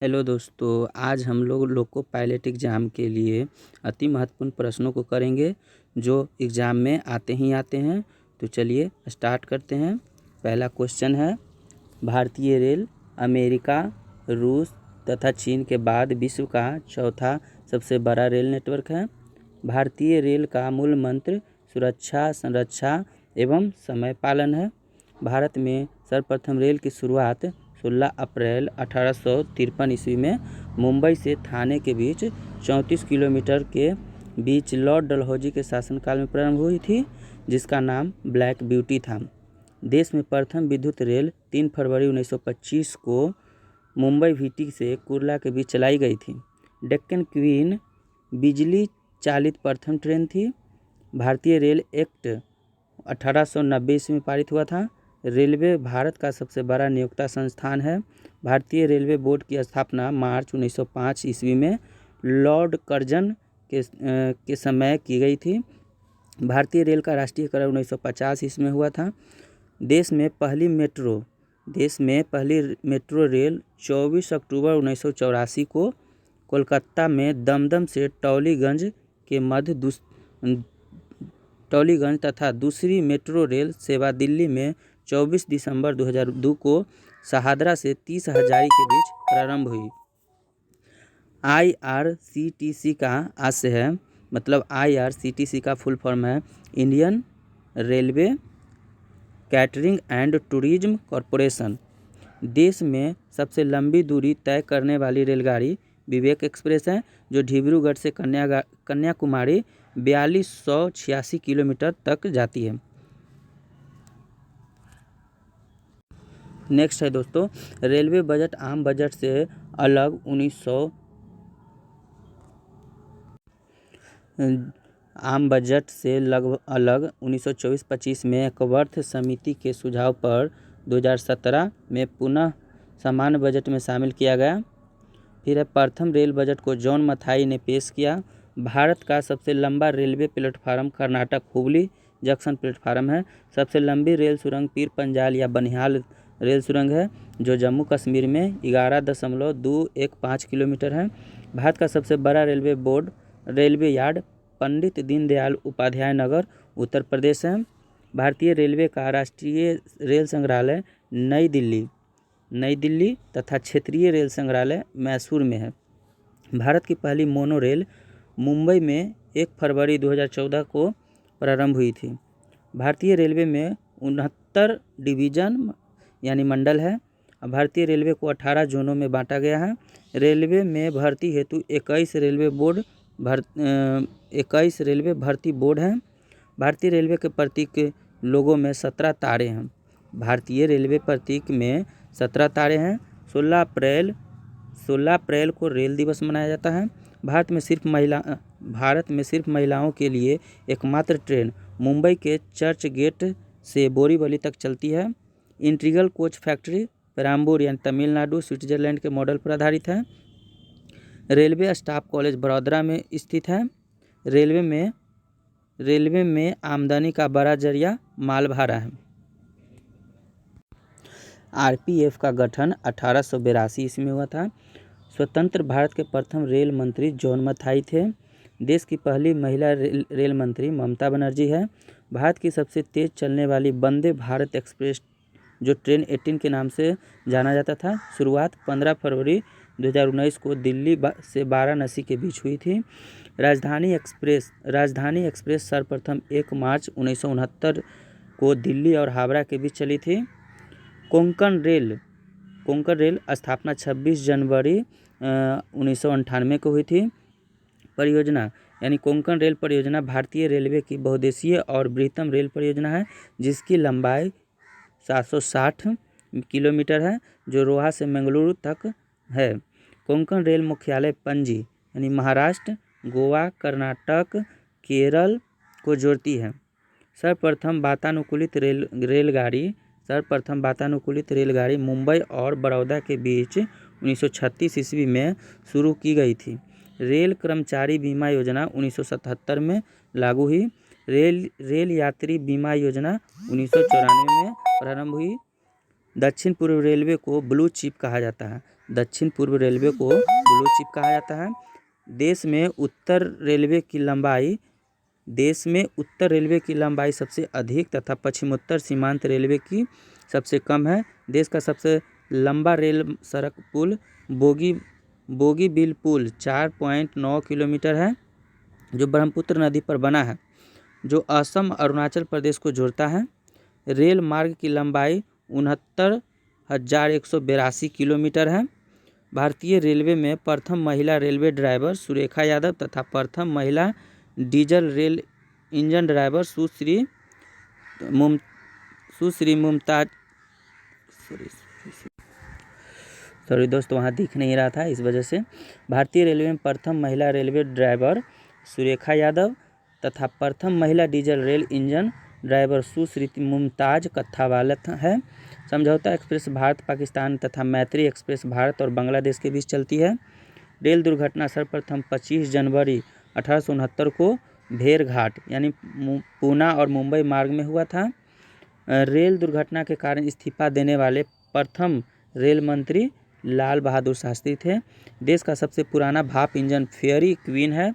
Hello दोस्तों, आज हम लोग को पायलट एग्ज़ाम के लिए अति महत्वपूर्ण प्रश्नों को करेंगे जो एग्ज़ाम में आते ही आते हैं। तो चलिए स्टार्ट करते हैं। पहला क्वेश्चन है, भारतीय रेल अमेरिका, रूस तथा चीन के बाद विश्व का चौथा सबसे बड़ा रेल नेटवर्क है। भारतीय रेल का मूल मंत्र सुरक्षा, संरक्षा एवं समय पालन है। भारत में सर्वप्रथम रेल की शुरुआत 16 अप्रैल 1853 ईस्वी में मुंबई से थाने के बीच 34 किलोमीटर के बीच लॉर्ड डलहौजी के शासनकाल में प्रारंभ हुई थी, जिसका नाम ब्लैक ब्यूटी था। देश में प्रथम विद्युत रेल 3 फरवरी 1925 को मुंबई वीटी से कुर्ला के बीच चलाई गई थी। डेक्कन क्वीन बिजली चालित प्रथम ट्रेन थी। भारतीय रेल एक्ट 1890 ईस्वी में पारित हुआ था। रेलवे भारत का सबसे बड़ा नियोक्ता संस्थान है। भारतीय रेलवे बोर्ड की स्थापना मार्च 1905 ईस्वी में लॉर्ड कर्जन के समय की गई थी। भारतीय रेल का राष्ट्रीयकरण 1950 ईस्वी में हुआ था। देश में पहली मेट्रो रेल 24 अक्टूबर 1984 को कोलकाता में दमदम से टॉलीगंज के मध्य टॉलीगंज तथा दूसरी मेट्रो रेल सेवा दिल्ली में 24 दिसंबर 2002 को शहादरा से 30 हजारी के बीच प्रारंभ हुई। IRCTC का आशय है, IRCTC का फुल फॉर्म है Indian railway catering and tourism corporation. देश में सबसे लंबी दूरी तय करने वाली रेलगाड़ी विवेक एक्सप्रेस है, जो डिब्रूगढ़ से कन्याकुमारी 4286 किलोमीटर तक जाती है। नेक्स्ट है दोस्तों, रेलवे बजट आम बजट से अलग 1924-25 में एकवर्थ समिति के सुझाव पर 2017 में पुनः सामान्य बजट में शामिल किया गया। फिर है, प्रथम रेल बजट को जॉन मथाई ने पेश किया। भारत का सबसे लंबा railway platform Karnataka Hubli junction platform है। सबसे लंबी रेल सुरंग पीर पंजाल या बनिहाल रेल सुरंग है, जो जम्मू कश्मीर में 11.215 किलोमीटर है। भारत का सबसे बड़ा रेलवे यार्ड पंडित दीनदयाल उपाध्याय नगर, उत्तर प्रदेश है। भारतीय रेलवे का राष्ट्रीय रेल संग्रहालय नई दिल्ली तथा क्षेत्रीय रेल संग्रहालय मैसूर में है। भारत की पहली मोनो रेल मुंबई में 1 फरवरी 2014 को प्रारंभ हुई थी। भारतीय रेलवे में 69 डिवीजन यानी मंडल है। भारतीय रेलवे को 18 जोनों में बांटा गया है। रेलवे में भर्ती हेतु 21 रेलवे भर्ती बोर्ड हैं। भारतीय रेलवे के प्रतीक लोगों में 17 तारे हैं। भारतीय रेलवे प्रतीक में 17 तारे हैं। 16 अप्रैल को रेल दिवस मनाया जाता है। भारत में सिर्फ महिलाओं के लिए एकमात्र ट्रेन मुंबई के चर्च गेट से बोरीवली तक चलती है। इंटीग्रल कोच फैक्ट्री पेराम्बूर यानी तमिलनाडु स्विट्जरलैंड के मॉडल पर आधारित है। रेलवे स्टाफ कॉलेज बड़ौदा में स्थित है। रेलवे में आमदनी का बड़ा जरिया माल भाड़ा है। RPF का गठन 1882 ईस्वी में हुआ था। स्वतंत्र भारत के प्रथम रेल मंत्री जॉन मथाई थे। देश की पहली महिला रेल मंत्री ममता बनर्जी है। भारत की सबसे तेज चलने वाली वंदे भारत एक्सप्रेस, जो ट्रेन 18 के नाम से जाना जाता था, शुरुआत 15 फरवरी 2019 को दिल्ली से वाराणसी के बीच हुई थी। राजधानी एक्सप्रेस सर्वप्रथम 1 मार्च 1969 को दिल्ली और हावड़ा के बीच चली थी। कोंकण रेल स्थापना 26 जनवरी 1998 को हुई थी। परियोजना यानी कोंकण रेल परियोजना भारतीय रेलवे की बहुउद्देशीय और बृहत्तम रेल परियोजना है, जिसकी लंबाई 760 किलोमीटर है, जो रोहा से मंगलुरु तक है। कोंकण रेल मुख्यालय पणजी यानी महाराष्ट्र, गोवा, कर्नाटक, केरल को जोड़ती है। सर्वप्रथम वातानुकूलित रेलगाड़ी मुंबई और बड़ौदा के बीच 1936 ईस्वी में शुरू की गई थी। रेल कर्मचारी बीमा योजना 1977 में लागू हुई। रेल यात्री बीमा योजना 1994 में प्रारंभ हुई। दक्षिण पूर्व रेलवे को ब्लू चिप कहा जाता है। दक्षिण पूर्व रेलवे को ब्लू चिप कहा जाता है। देश में उत्तर रेलवे की लंबाई सबसे अधिक तथा पश्चिमोत्तर सीमांत रेलवे की सबसे कम है। देश का सबसे लंबा रेल सड़क पुल बोगीबील पुल 4.9 किलोमीटर है, जो ब्रह्मपुत्र नदी पर बना है, जो असम अरुणाचल प्रदेश को जोड़ता है। रेल मार्ग की लंबाई 69,182 किलोमीटर है। भारतीय रेलवे में प्रथम महिला रेलवे ड्राइवर सुरेखा यादव तथा प्रथम महिला डीजल रेल इंजन ड्राइवर सुश्री मुमताज सॉरी दोस्तों, वहाँ दिख नहीं रहा था, इस वजह से। भारतीय रेलवे में प्रथम महिला रेलवे ड्राइवर सुरेखा यादव तथा प्रथम महिला डीजल रेल इंजन ड्राइवर सुश्री मुमताज कत्थावालत है। समझौता एक्सप्रेस भारत पाकिस्तान तथा मैत्री एक्सप्रेस भारत और बांग्लादेश के बीच चलती है। रेल दुर्घटना सर्वप्रथम 25 जनवरी 1869 को भेड़घाट यानी पूना और मुंबई मार्ग में हुआ था। रेल दुर्घटना के कारण इस्तीफा देने वाले प्रथम रेल मंत्री लाल बहादुर शास्त्री थे। देश का सबसे पुराना भाप इंजन फेयरी क्वीन है,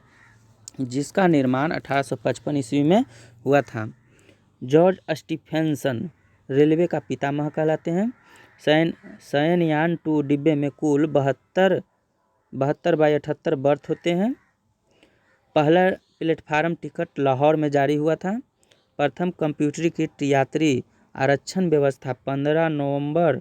जिसका निर्माण 1855 ईस्वी में हुआ था। जॉर्ज स्टीफेंसन रेलवे का पितामह कहलाते हैं। शयनयान 2 डिब्बे में कुल 72 बाई 78 बर्थ होते हैं। पहला प्लेटफार्म टिकट लाहौर में जारी हुआ था। प्रथम कंप्यूटरीकृत यात्री आरक्षण व्यवस्था 15 नवंबर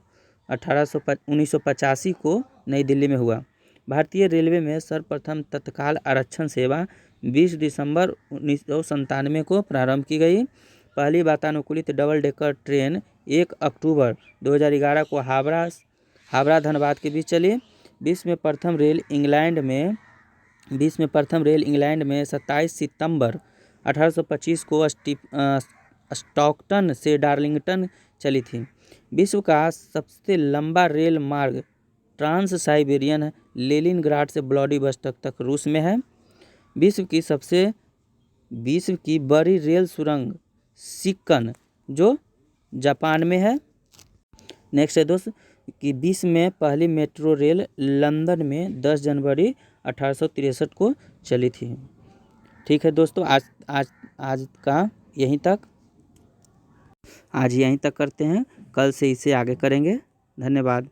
1985 को नई दिल्ली में हुआ। भारतीय रेलवे में सर्वप्रथम तत्काल आरक्षण सेवा 20 दिसंबर 1997 को प्रारंभ की गई। पहली वातानुकूलित डबल डेकर ट्रेन 1 अक्टूबर 2011 को हावड़ा धनबाद के बीच चली। विश्व में प्रथम रेल इंग्लैंड में 27 सितंबर 1825 को स्टॉकटन से डार्लिंगटन चली थी। विश्व का सबसे लंबा रेल मार्ग ट्रांस साइबेरियन लेनिनग्राड से व्लादिवोस्टोक तक रूस में है। विश्व की बड़ी रेल सुरंग शिकन जो जापान में है। नेक्स्ट है दोस्त कि विश्व में पहली मेट्रो रेल लंदन में 10 जनवरी 1863 को चली थी। ठीक है दोस्तों, आज का आज यहीं तक करते हैं। कल से इसे आगे करेंगे। धन्यवाद।